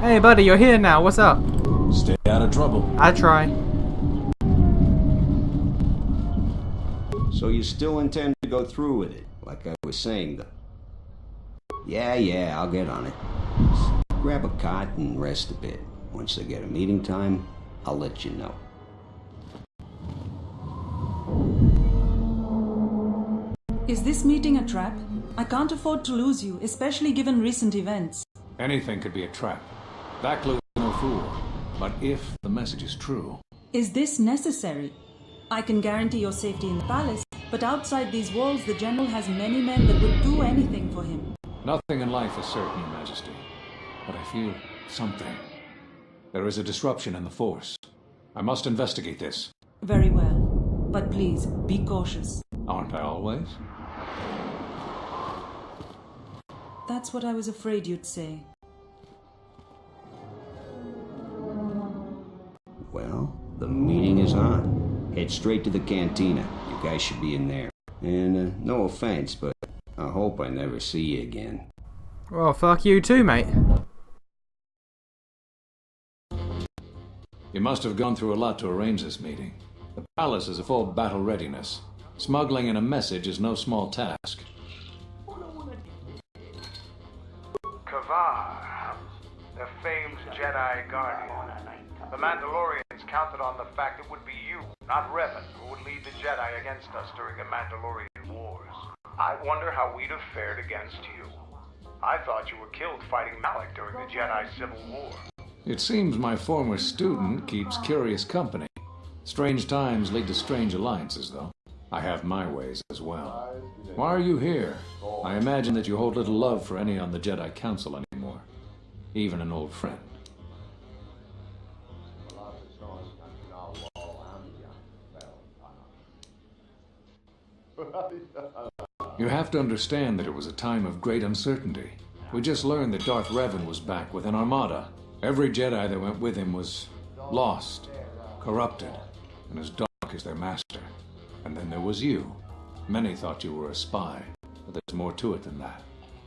Hey buddy, you're here now, what's up? Stay out of trouble. I try. So you still intend to go through with it, like I was saying though? Yeah, I'll get on it. Just grab a cot and rest a bit. Once I get a meeting time, I'll let you know. Is this meeting a trap? I can't afford to lose you, especially given recent events. Anything could be a trap. That clue is no fool. But if the message is true... Is this necessary? I can guarantee your safety in the palace, but outside these walls the general has many men that would do anything for him. Nothing in life is certain, Your Majesty. But I feel something. There is a disruption in the Force. I must investigate this. Very well. But please, be cautious. Aren't I always? That's what I was afraid you'd say. Well, the meeting is on. Head straight to the cantina. You guys should be in there. And no offense, but I hope I never see you again. Well, fuck you too, mate. You must have gone through a lot to arrange this meeting. The palace is a full battle readiness. Smuggling in a message is no small task. Kavar, the famed Jedi Guardian. The Mandalorians counted on the fact it would be you, not Revan, who would lead the Jedi against us during the Mandalorian Wars. I wonder how we'd have fared against you. I thought you were killed fighting Malak during the Jedi Civil War. It seems my former student keeps curious company. Strange times lead to strange alliances, though. I have my ways as well. Why are you here? I imagine that you hold little love for any on the Jedi Council anymore. Even an old friend. You have to understand that it was a time of great uncertainty. We just learned that Darth Revan was back with an armada. Every Jedi that went with him was lost, corrupted, and as dark as their master. And then there was you. Many thought you were a spy, but there's more to it than that.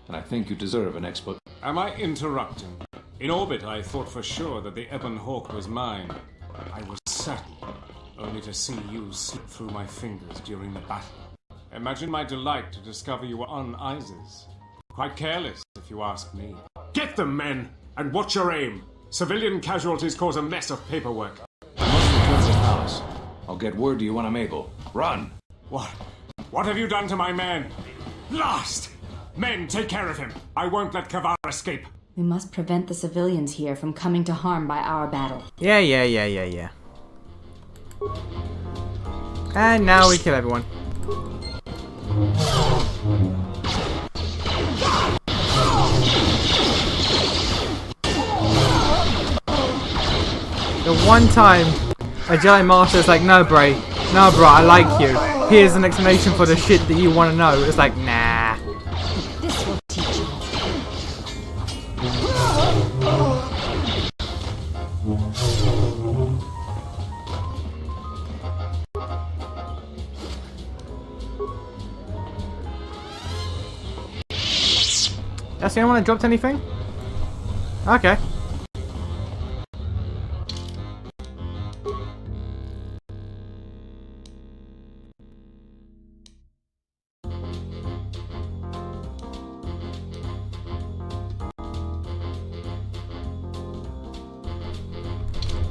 And I think you deserve an explanation. Am I interrupting? In orbit, I thought for sure that the Ebon Hawk was mine. I was certain, only to see you slip through my fingers during the battle. Imagine my delight to discover you were on Isis. Quite careless, if you ask me. Get them, men! And watch your aim! Civilian casualties cause a mess of paperwork. I must return to the palace. I'll get word to you when I'm able. Run! What have you done to my man? Lost! Men, take care of him! I won't let Kavar escape! We must prevent the civilians here from coming to harm by our battle. Yeah. And now we kill everyone. The one time a Jedi Master is like, no bro, I like you. Here's an explanation for the shit that you want to know. It's like, nah. This will teach you. That's the only one that dropped anything? Okay.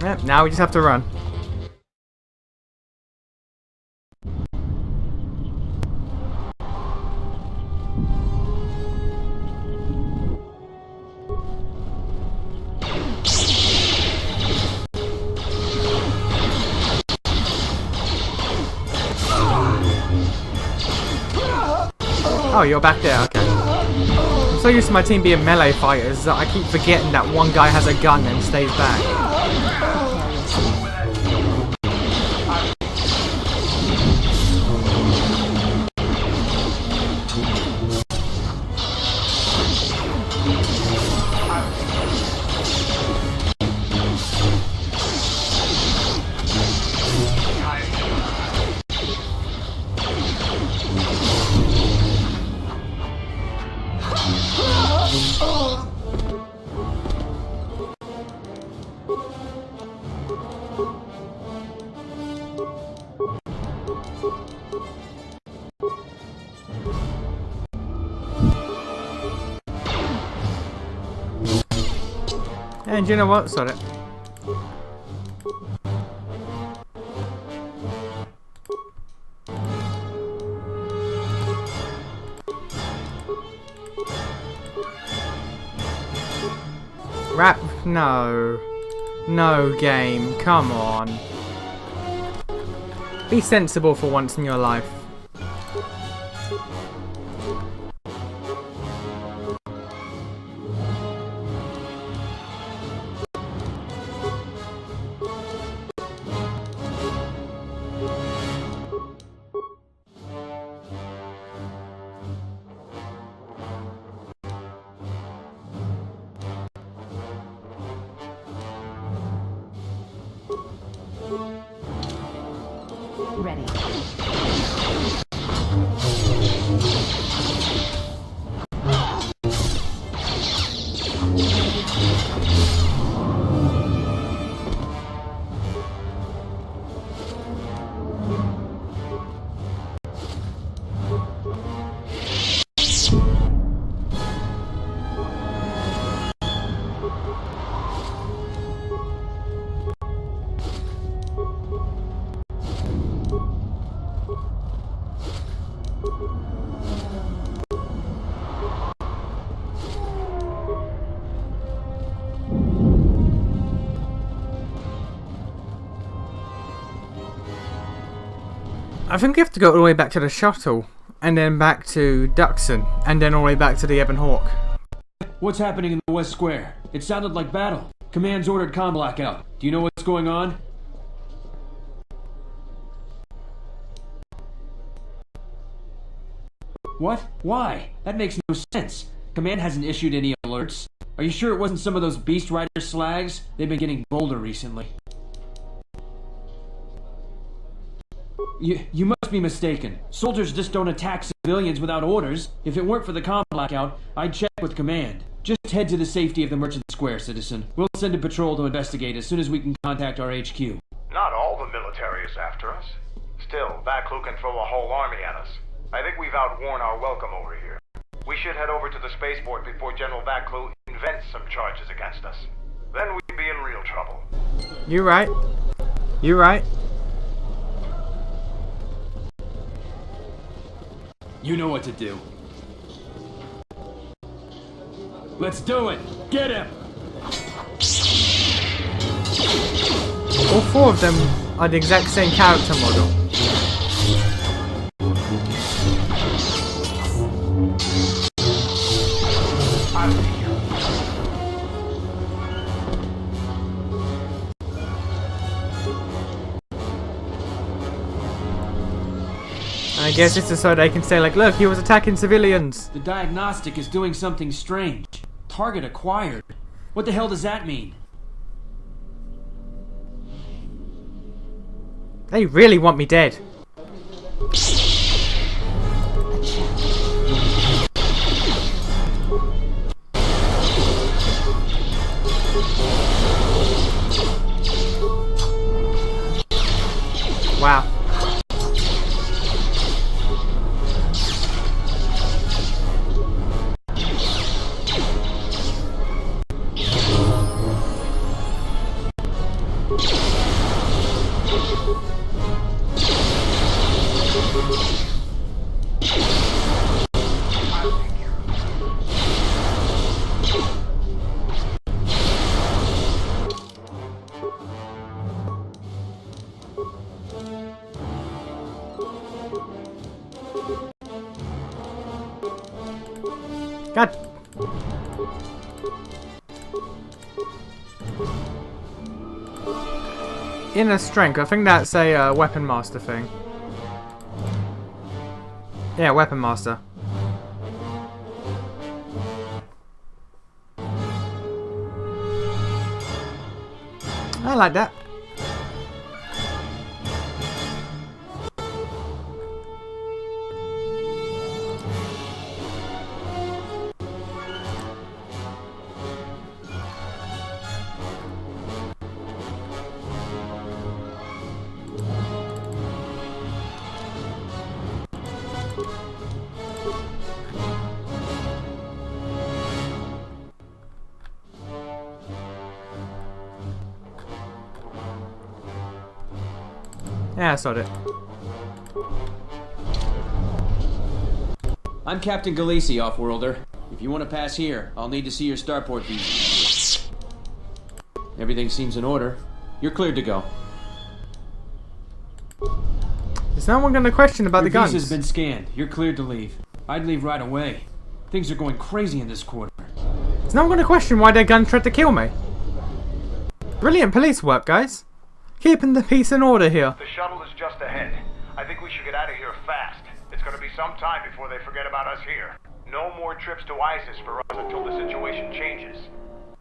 Yep, now we just have to run. Oh, you're back there, okay. I'm so used to my team being melee fighters that I keep forgetting that one guy has a gun and stays back. And you know what? Sod it. Rap? No. No, game. Come on. Be sensible for once in your life. Ready. I think we have to go all the way back to the shuttle, and then back to Duxon, and then all the way back to the Ebon Hawk. What's happening in the West Square? It sounded like battle. Command's ordered comm blackout. Do you know what's going on? What? Why? That makes no sense. Command hasn't issued any alerts. Are you sure it wasn't some of those Beast Rider slags? They've been getting bolder recently. You must be mistaken. Soldiers just don't attack civilians without orders. If it weren't for the comm blackout, I'd check with Command. Just head to the safety of the Merchant Square, citizen. We'll send a patrol to investigate as soon as we can contact our HQ. Not all the military is after us. Still, Baklu can throw a whole army at us. I think we've outworn our welcome over here. We should head over to the spaceport before General Baklu invents some charges against us. Then we'd be in real trouble. You're right. You're right. You know what to do. Let's do it! Get him! All four of them are the exact same character model. I guess it's just so they can say, like, look, he was attacking civilians. The diagnostic is doing something strange. Target acquired. What the hell does that mean? They really want me dead. Wow. God. Inner strength. I think that's a weapon master thing. Yeah, weapon master. I like that. Yeah, I saw it. I'm Captain Galisi, Offworlder. If you want to pass here, I'll need to see your starport visa. Everything seems in order. You're cleared to go. Is no one going to question about the Your guns? visa's been scanned. You're cleared to leave. I'd leave right away. Things are going crazy in this quarter. Is no one going to question why their gun tried to kill me? Brilliant police work, guys. Keeping the peace and order here. The shuttle is just ahead. I think we should get out of here fast. It's going to be some time before they forget about us here. No more trips to ISIS for us until the situation changes.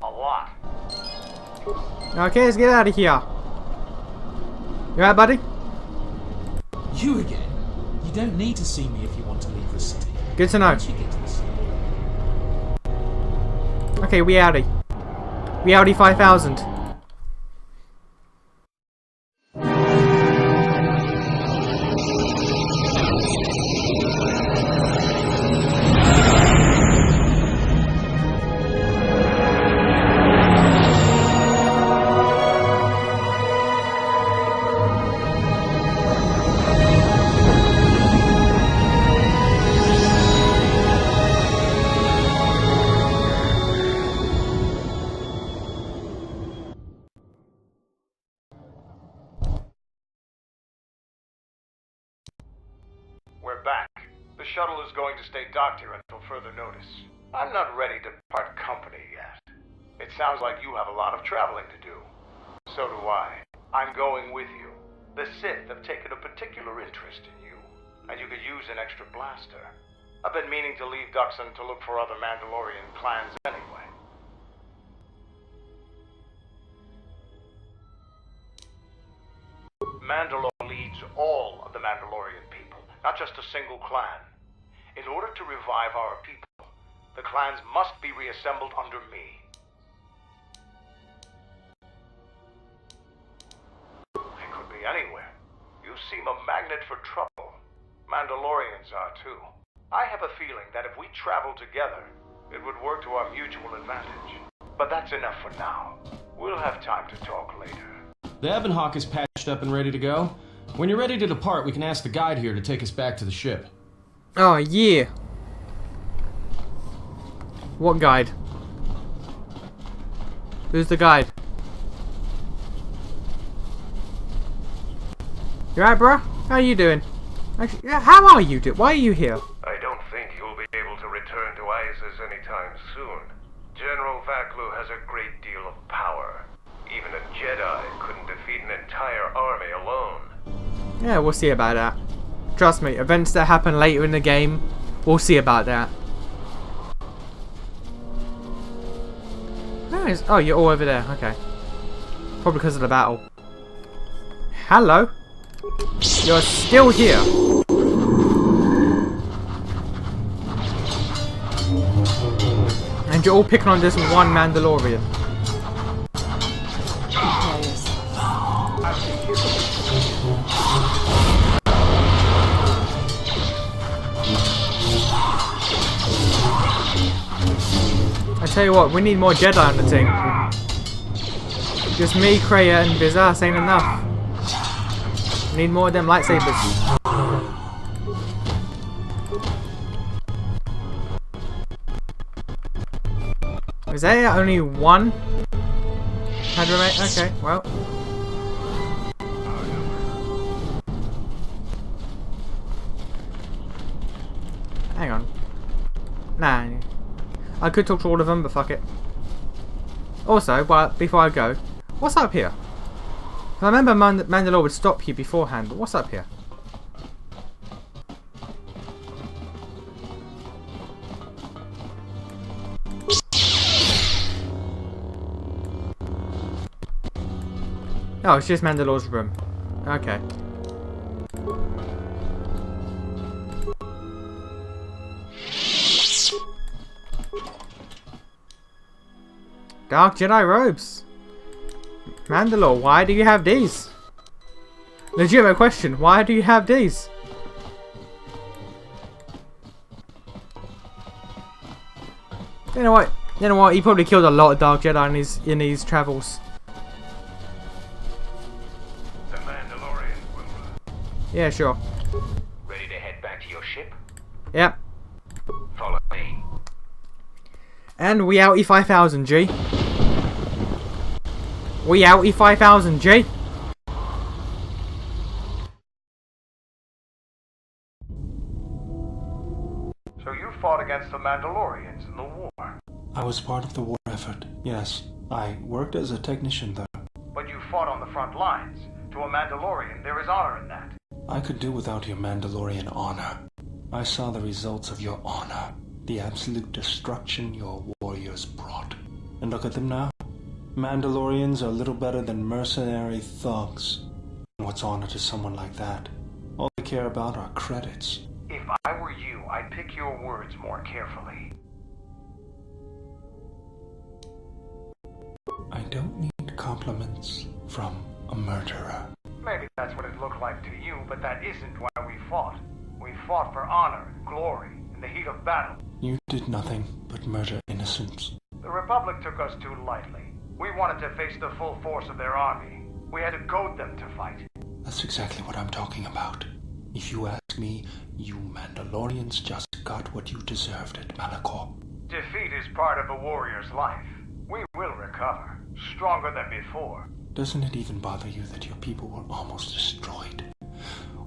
A lot. Okay, let's get out of here. You alright, buddy? You again? You don't need to see me if you want to leave the city. Good to know. Once you get to the city. Okay, we outie. We outie 5000. We're back. The shuttle is going to stay docked here until further notice. I'm not ready to part company yet. It sounds like you have a lot of traveling to do. So do I. I'm going with you. The Sith have taken a particular interest in you, and you could use an extra blaster. I've been meaning to leave Duxon to look for other Mandalorian clans anyway. Mandalore leads all of the Mandalorian people, not just a single clan. In order to revive our people, the clans must be reassembled under me. It could be anywhere. You seem a magnet for trouble. Mandalorians are too. I have a feeling that if we travel together, it would work to our mutual advantage. But that's enough for now. We'll have time to talk later. The Ebon Hawk is patched up and ready to go. When you're ready to depart, we can ask the guide here to take us back to the ship. Oh, yeah. What guide? Who's the guide? You alright, bro? How are you doing? Actually, yeah, how are you doing? Why are you here? I don't think you'll be able to return to ISIS anytime soon. General Vaklu has a great deal of power. Even a Jedi couldn't defeat an entire army alone. Yeah, we'll see about that. Trust me, events that happen later in the game, we'll see about that. Where is... Oh, you're all over there. Okay. Probably because of the battle. Hello. You're still here. And you're all picking on this one Mandalorian. I tell you what, we need more Jedi on the team. Just me, Kreia, and Bizarre ain't enough. We need more of them lightsabers. Is there only one? Okay, well. Hang on. Nah. I could talk to all of them, but fuck it. Also, well, before I go, what's up here? I remember Mandalore would stop you beforehand, but what's up here? Oh, it's just Mandalore's room. Okay. Dark Jedi robes. Mandalore, why do you have these? Legitimate question, why do you have these? You know what? You know what? He probably killed a lot of Dark Jedi in his travels. The Mandalorians will Yeah, sure. Ready to head back to your ship? Yep. Follow me. And we outie 5000, G. We outie 5000, G. So you fought against the Mandalorians in the war. I was part of the war effort, yes. I worked as a technician there. But you fought on the front lines. To a Mandalorian, there is honor in that. I could do without your Mandalorian honor. I saw the results of your honor. The absolute destruction your warriors brought. And look at them now. Mandalorians are little better than mercenary thugs. And what's honor to someone like that? All they care about are credits. If I were you, I'd pick your words more carefully. I don't need compliments from a murderer. Maybe that's what it looked like to you, but that isn't why we fought. We fought for honor and glory in the heat of battle. You did nothing but murder innocents. The Republic took us too lightly. We wanted to face the full force of their army. We had to goad them to fight. That's exactly what I'm talking about. If you ask me, you Mandalorians just got what you deserved at Malachor. Defeat is part of a warrior's life. We will recover, stronger than before. Doesn't it even bother you that your people were almost destroyed?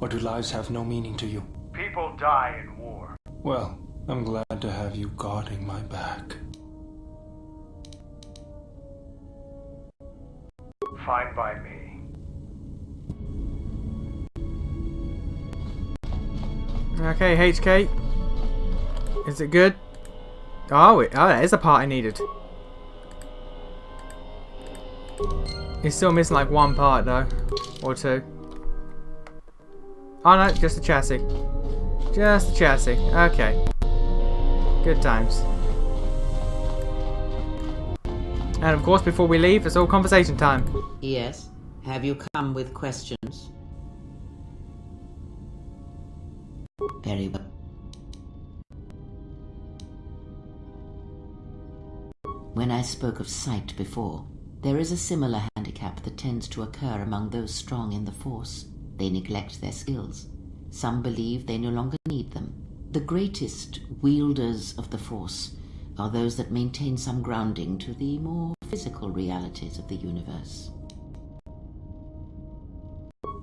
Or do lives have no meaning to you? People die in war. Well, I'm glad to have you guarding my back. Fine by me. Okay, HK. Is it good? Oh, that is a part I needed. He's still missing like one part though. Or two. Oh no, just the chassis. Just the chassis. Okay. Good times. And of course, before we leave, it's all conversation time. Yes. Have you come with questions? Very well. When I spoke of sight before, there is a similar handicap that tends to occur among those strong in the Force. They neglect their skills. Some believe they no longer need them. The greatest wielders of the Force are those that maintain some grounding to the more physical realities of the universe.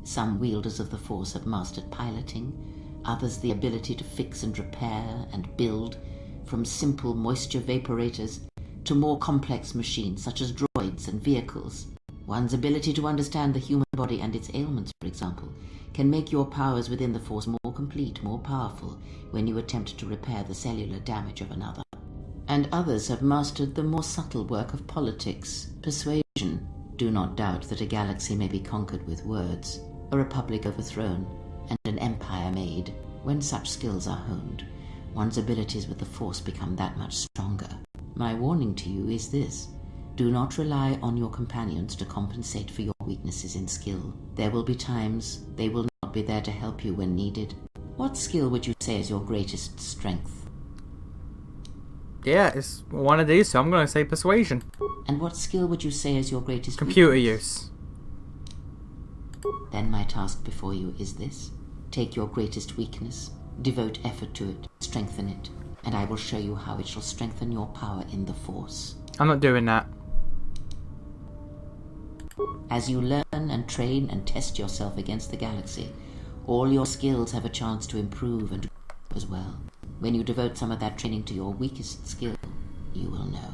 Some wielders of the Force have mastered piloting, others the ability to fix and repair and build, from simple moisture vaporators to more complex machines such as droids and vehicles. One's ability to understand the human body and its ailments, for example, can make your powers within the Force more complete, more powerful, when you attempt to repair the cellular damage of another. And others have mastered the more subtle work of politics, persuasion. Do not doubt that a galaxy may be conquered with words, a republic overthrown, and an empire made. When such skills are honed, one's abilities with the Force become that much stronger. My warning to you is this: do not rely on your companions to compensate for your weaknesses in skill. There will be times they will not be there to help you when needed. What skill would you say is your greatest strength? Yeah, it's one of these, so I'm going to say persuasion. And what skill would you say is your greatest Computer weakness? use. Then my task before you is this: take your greatest weakness, devote effort to it, strengthen it, and I will show you how it shall strengthen your power in the Force. I'm not doing that. As you learn and train and test yourself against the galaxy, all your skills have a chance to improve and grow as well. When you devote some of that training to your weakest skill, you will know.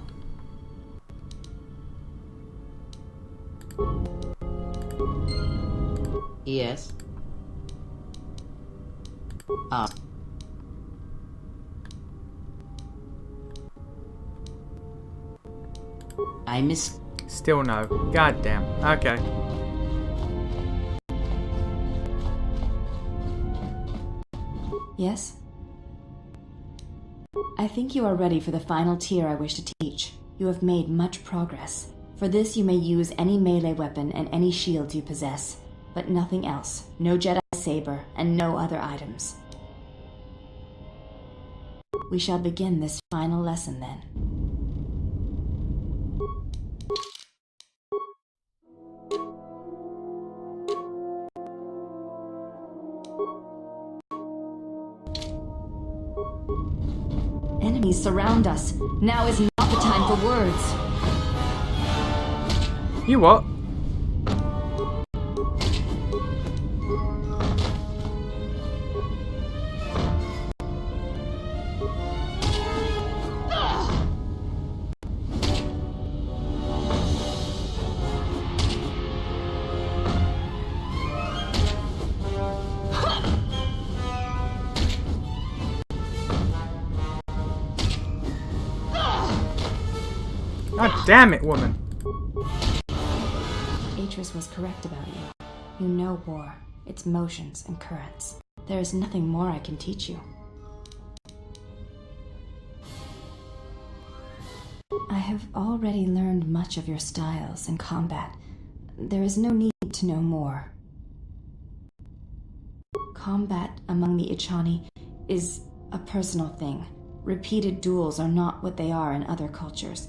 Yes? Ask. I miss... Still no. God damn. Okay. Yes? I think you are ready for the final tier I wish to teach. You have made much progress. For this you may use any melee weapon and any shield you possess, but nothing else. No Jedi saber and no other items. We shall begin this final lesson then. enemies surround us. Now is not the time for words. You what? God damn it, woman. Atris was correct about you. You know war, its motions and currents. There is nothing more I can teach you. I have already learned much of your styles and combat. There is no need to know more. Combat among the Ichani is a personal thing. Repeated duels are not what they are in other cultures,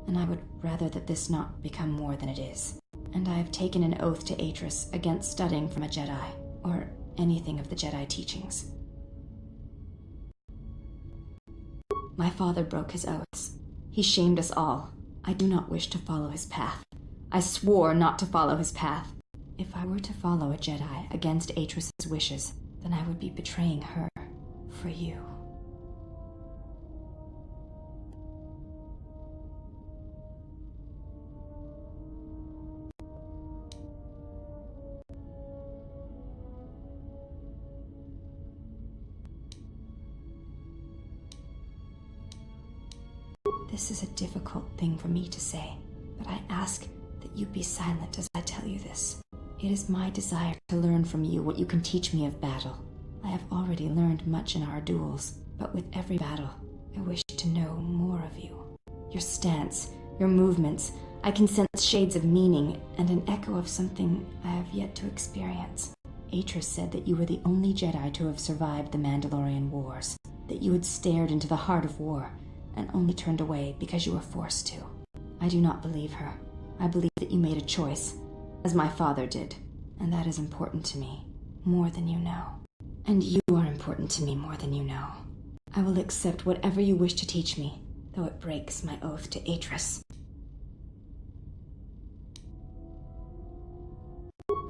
and I would rather that this not become more than it is. And I have taken an oath to Atris against studying from a Jedi, or anything of the Jedi teachings. My father broke his oaths. He shamed us all. I do not wish to follow his path. I swore not to follow his path. If I were to follow a Jedi against Atris's wishes, then I would be betraying her for you. This is a difficult thing for me to say, but I ask that you be silent as I tell you this. It is my desire to learn from you what you can teach me of battle. I have already learned much in our duels, but with every battle, I wish to know more of you. Your stance, your movements, I can sense shades of meaning and an echo of something I have yet to experience. Atris said that you were the only Jedi to have survived the Mandalorian Wars, that you had stared into the heart of war, and only turned away because you were forced to. I do not believe her. I believe that you made a choice, as my father did, and that is important to me, more than you know. And you are important to me more than you know. I will accept whatever you wish to teach me, though it breaks my oath to Atris.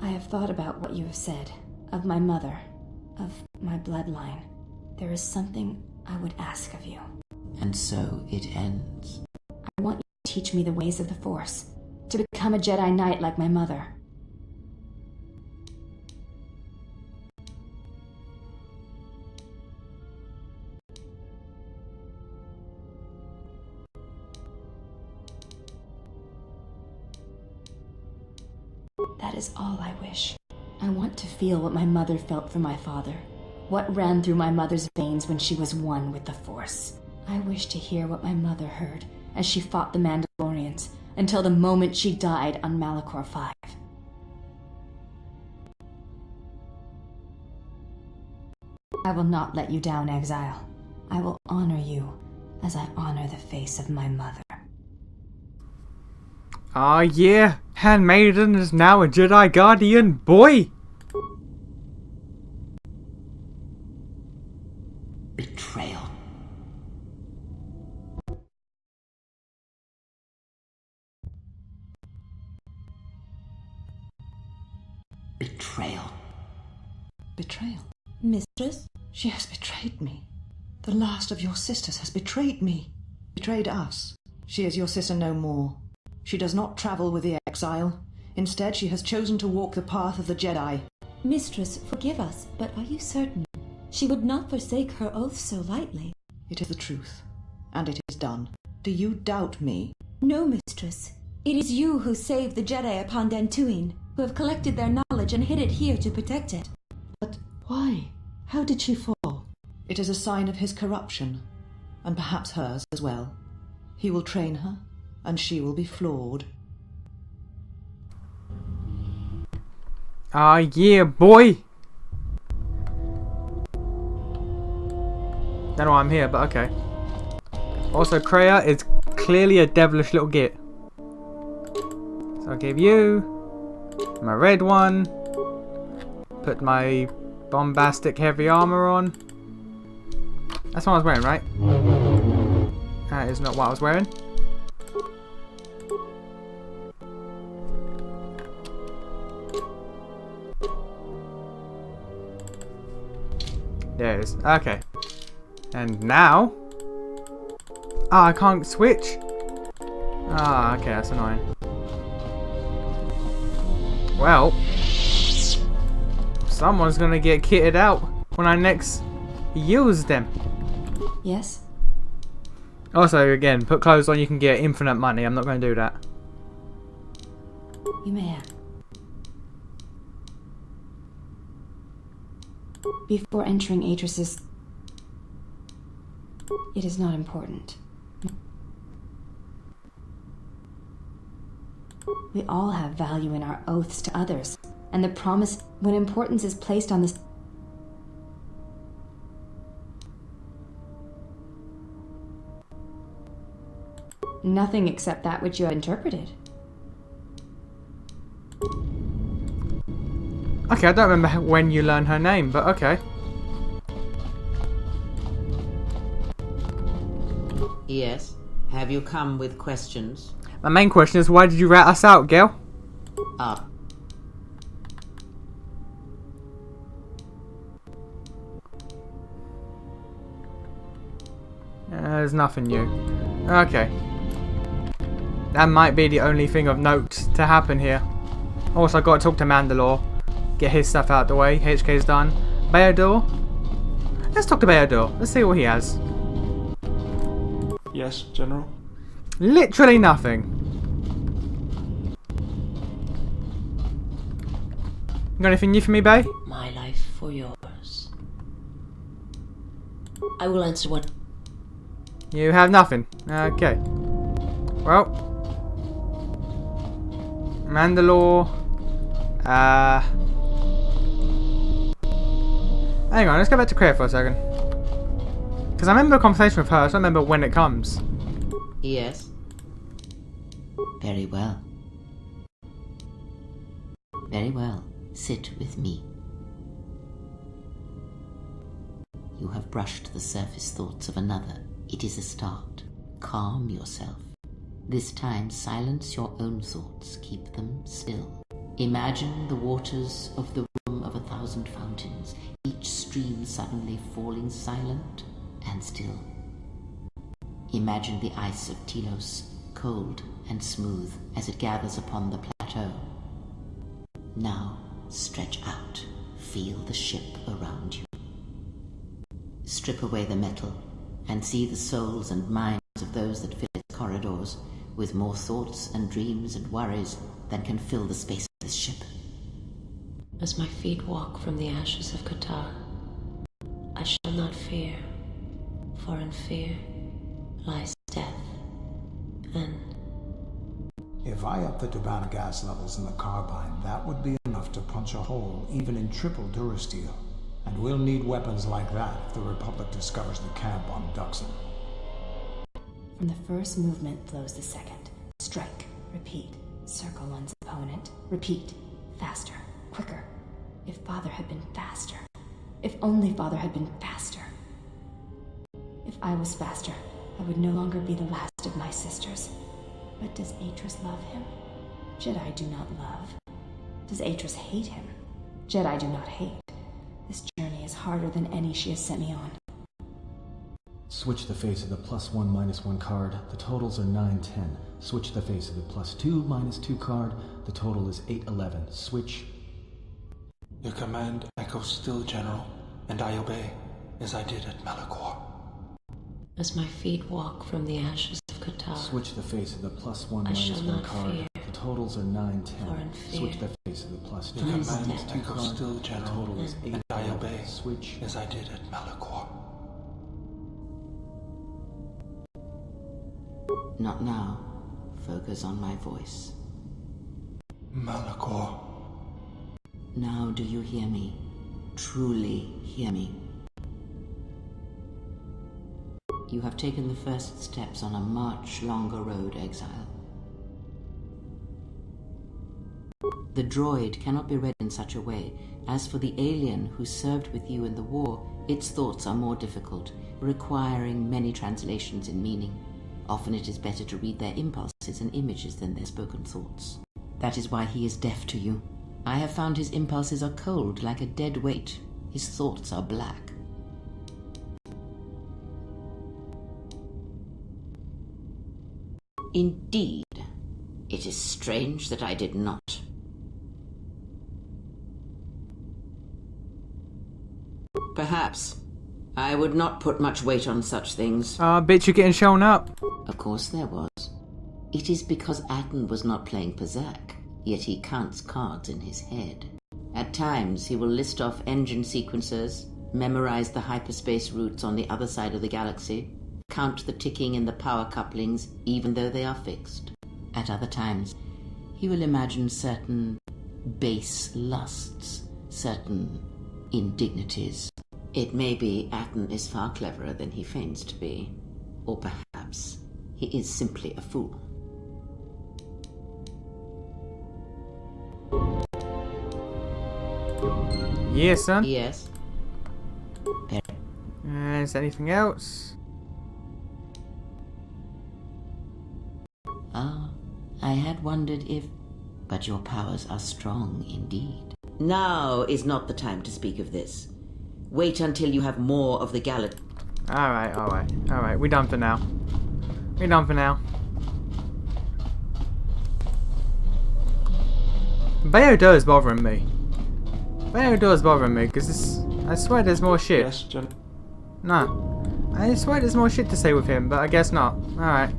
I have thought about what you have said, of my mother, of my bloodline. There is something I would ask of you. And so it ends. I want you to teach me the ways of the Force, to become a Jedi Knight like my mother. That is all I wish. I want to feel what my mother felt for my father, what ran through my mother's veins when she was one with the Force. I wish to hear what my mother heard as she fought the Mandalorians until the moment she died on Malachor 5. I will not let you down, Exile. I will honor you as I honor the face of my mother. Ah, yeah. Handmaiden is now a Jedi Guardian, boy! Betrayal. Betrayal. Betrayal? Mistress? She has betrayed me. The last of your sisters has betrayed me. Betrayed us. She is your sister no more. She does not travel with the exile. Instead, she has chosen to walk the path of the Jedi. Mistress, forgive us, but are you certain? She would not forsake her oath so lightly. It is the truth, and it is done. Do you doubt me? No, mistress. It is you who saved the Jedi upon Dantooine, who have collected their knowledge and hid it here to protect it. But why? How did she fall? It is a sign of his corruption, and perhaps hers as well. He will train her, and she will be flawed. Ah, yeah, boy! Don't know why I'm here, but okay. Also, Kreia is clearly a devilish little git. So I'll give you my red one. Put my bombastic heavy armor on. That's what I was wearing, right? That is not what I was wearing. There it is. Okay. And now... Ah, I can't switch? Ah, okay, that's annoying. Well... Someone's gonna get kitted out when I next use them. Yes? Also, again, put clothes on, you can get infinite money. I'm not going to do that. You may have. Before entering Atris's... It is not important. We all have value in our oaths to others, and the promise when importance is placed on this... Nothing except that which you have interpreted. Okay, I don't remember when you learned her name, but okay. Yes? Have you come with questions? My main question is, why did you rat us out, girl? Up. There's nothing new. Okay. That might be the only thing of note to happen here. Also, I got to talk to Mandalore. Get his stuff out the way. HK's done. Bayador? Let's talk to Bayador. Let's see what he has. Yes, General? Literally nothing. You got anything new for me, Bay? My life for yours. I will answer what... You have nothing. Okay. Well. Mandalore. Hang on, let's go back to Claire for a second. Because I remember a conversation with her, so I remember when it comes. Yes. Very well. Very well. Sit with me. You have brushed the surface thoughts of another. It is a start. Calm yourself. This time, silence your own thoughts. Keep them still. Imagine the waters of the room of 1,000 fountains, each stream suddenly falling silent and still. Imagine the ice of Telos, cold and smooth as it gathers upon the plateau. Now, stretch out. Feel the ship around you. Strip away the metal and see the souls and minds of those that fill its corridors with more thoughts and dreams and worries than can fill the space of this ship. As my feet walk from the ashes of Qatar, I shall not fear, for in fear lies death, and... If I up the Dubana gas levels in the carbine, that would be enough to punch a hole even in triple durasteel. And we'll need weapons like that if the Republic discovers the camp on Duxon. From the first movement flows the second. Strike, repeat, circle one's opponent, repeat, faster, quicker. If Father had been faster. If only Father had been faster. If I was faster, I would no longer be the last of my sisters. But does Atris love him? Jedi do not love. Does Atris hate him? Jedi do not hate. This journey is harder than any she has sent me on. Switch the face of the +1 -1 card. The totals are 9-10. Switch the face of the +2 -2 card. The total is 8-11. Switch. Your command echoes still, General, and I obey, as I did at Malachor. As my feet walk from the ashes of Qatar, Switch the face of the +1 I shall -1 not card. fear, The totals are 9-10. for in fear Switch the face of the +2 Your command -2 echoes card. still, The General, total is and I 8-11. obey, Switch. as I did at Malachor. Not now. Focus on my voice. Malachor. Now do you hear me? Truly hear me? You have taken the first steps on a much longer road, exile. The droid cannot be read in such a way. As for the alien who served with you in the war, its thoughts are more difficult, requiring many translations in meaning. Often it is better to read their impulses and images than their spoken thoughts. That is why he is deaf to you. I have found his impulses are cold like a dead weight. His thoughts are black. Indeed. It is strange that I did not. Perhaps. I would not put much weight on such things. Bitch, you're getting shown up. Of course there was. It is because Atten was not playing Pazak, yet he counts cards in his head. At times, he will list off engine sequencers, memorize the hyperspace routes on the other side of the galaxy, count the ticking in the power couplings, even though they are fixed. At other times, he will imagine certain base lusts, certain indignities. It may be Atten is far cleverer than he feigns to be, or perhaps he is simply a fool. Yes, son? Yes. Is there anything else? I had wondered if... But your powers are strong indeed. Now is not the time to speak of this. Wait until you have more of the galaxy. Alright. We're done for now. Bayo does bothering me. Because this... I swear there's more shit. Yes, Jen. No. I swear there's more shit to say with him, but I guess not. Alright.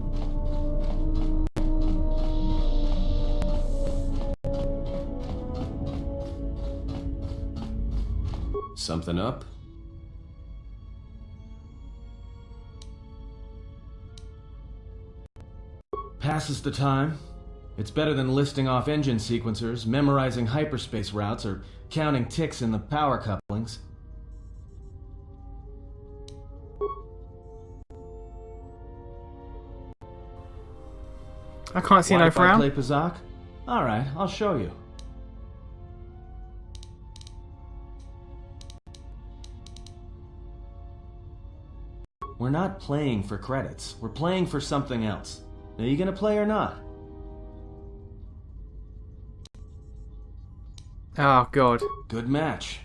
Something up? Passes the time. It's better than listing off engine sequencers, memorizing hyperspace routes, or counting ticks in the power couplings. I can't see no frown. Play Pazak? Alright, I'll show you. We're not playing for credits. We're playing for something else. Are you gonna play or not? Oh, God. Good match.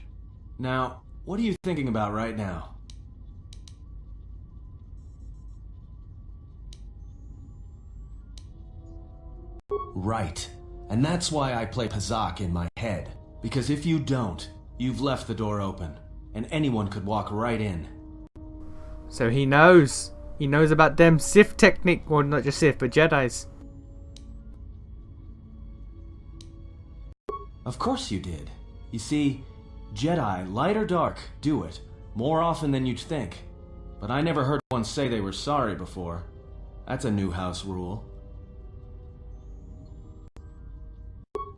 Now, what are you thinking about right now? Right. And that's why I play Pazak in my head. Because if you don't, you've left the door open. And anyone could walk right in. So he knows. He knows about them Sith technique. Well, not just Sith, but Jedis. Of course you did. You see, Jedi, light or dark, do it. More often than you'd think. But I never heard one say they were sorry before. That's a new house rule.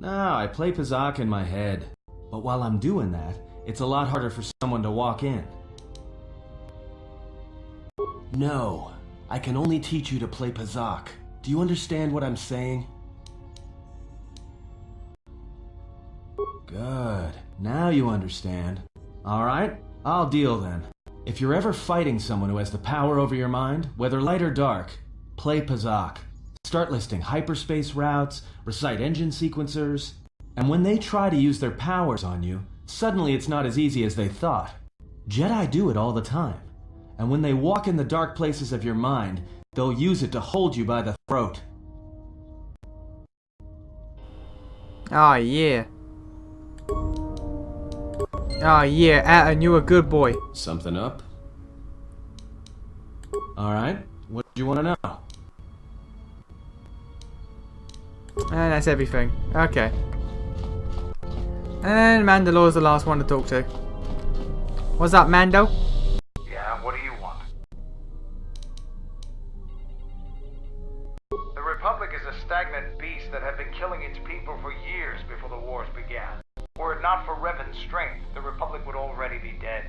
No, I play Pazak in my head. But while I'm doing that, it's a lot harder for someone to walk in. No, I can only teach you to play Pazak. Do you understand what I'm saying? Good. Now you understand. Alright, I'll deal then. If you're ever fighting someone who has the power over your mind, whether light or dark, play Pazak. Start listing hyperspace routes, recite engine sequencers, and when they try to use their powers on you, suddenly it's not as easy as they thought. Jedi do it all the time. And when they walk in the dark places of your mind, they'll use it to hold you by the throat. Oh, yeah. Oh, yeah, Atten, you a good boy. Something up? Alright, what do you want to know? And that's everything. Okay. And Mandalore's the last one to talk to. What's up, Mando? Yeah, what do you want? The Republic is a stagnant beast that had been killing its people for years before the wars began. Were it not for Revan's strength, the Republic would already be dead.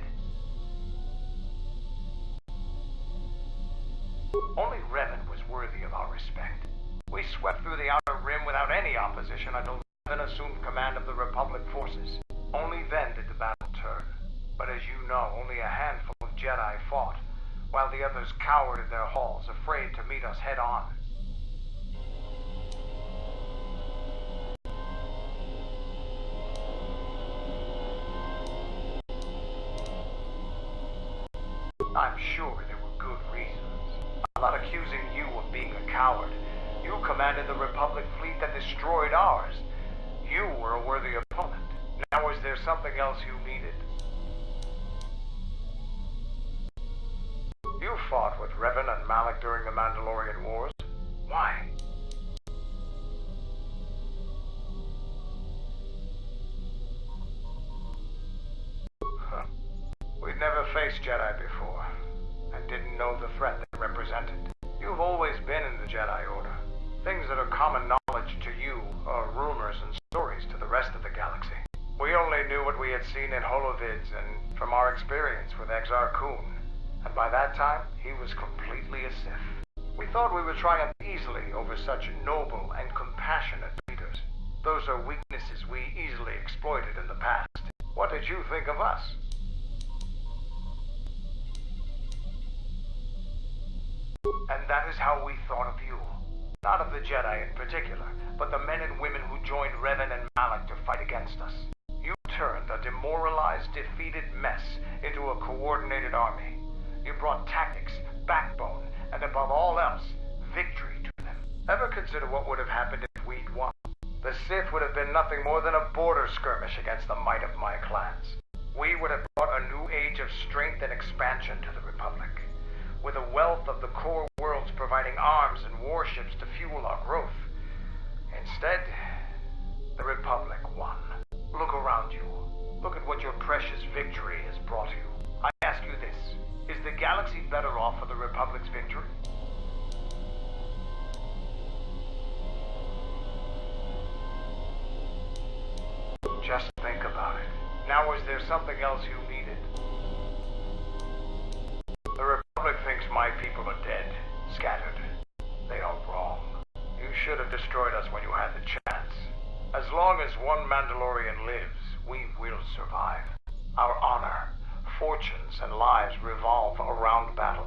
Only Revan was worthy of our respect. We swept through the Outer Rim without any opposition until Revan assumed command of the Republic forces. Only then did the battle turn. But as you know, only a handful of Jedi fought, while the others cowered in their halls, afraid to meet us head on. I'm sure there were good reasons. I'm not accusing you of being a coward. You commanded the Republic fleet that destroyed ours. You were a worthy opponent. Now is there something else you needed? You fought with Revan and Malak during the Mandalorian Wars. Why? We'd never faced Jedi before, and didn't know the threat they represented. You've always been in the Jedi Order. Things that are common knowledge to you are rumors and stories to the rest of the galaxy. We only knew what we had seen in holovids and from our experience with Exar Kun, and by that time, he was completely a Sith. We thought we would triumph easily over such noble and compassionate leaders. Those are weaknesses we easily exploited in the past. What did you think of us? And that is how we thought of you. Not of the Jedi in particular, but the men and women who joined Revan and Malak to fight against us. You turned a demoralized, defeated mess into a coordinated army. You brought tactics, backbone, and above all else, victory to them. Ever consider what would have happened if we'd won? The Sith would have been nothing more than a border skirmish against the might of my clans. We would have brought a new age of strength and expansion to the Republic, with a wealth of the core worlds providing arms and warships to fuel our growth. Instead, the Republic won. Look around you. Look at what your precious victory has brought you. I ask you this. Is the galaxy better off for the Republic's victory? Just think about it. Now, is there something else you needed? The Republic thinks my people are dead, scattered. They are wrong. You should have destroyed us when you had the chance. As long as one Mandalorian lives, we will survive. Our honor, fortunes, and lives revolve around battle.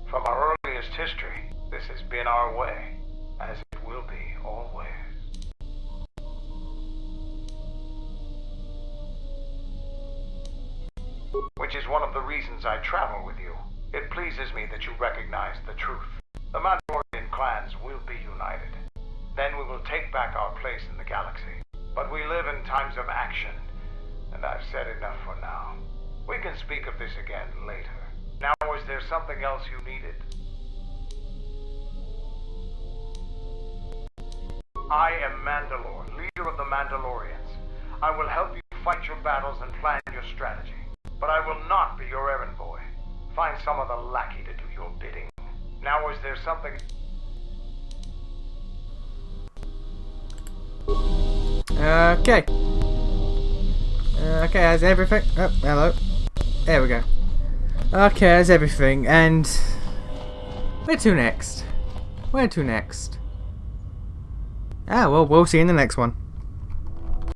From our earliest history, this has been our way, as it will be always. Which is one of the reasons I travel with you. It pleases me that you recognize the truth. The Mandalorian clans will be united. Then we will take back our place in the galaxy. But we live in times of action, and I've said enough for now. We can speak of this again later. Now, is there something else you needed? I am Mandalore, leader of the Mandalorians. I will help you fight your battles and plan your strategy. But I will not be your errand boy. Find some other lackey to do your bidding. Now, is there something... Okay. Okay, that's everything. Oh, hello. There we go. Okay, that's everything. And... where to next? Where to next? Ah, well, we'll see you in the next one.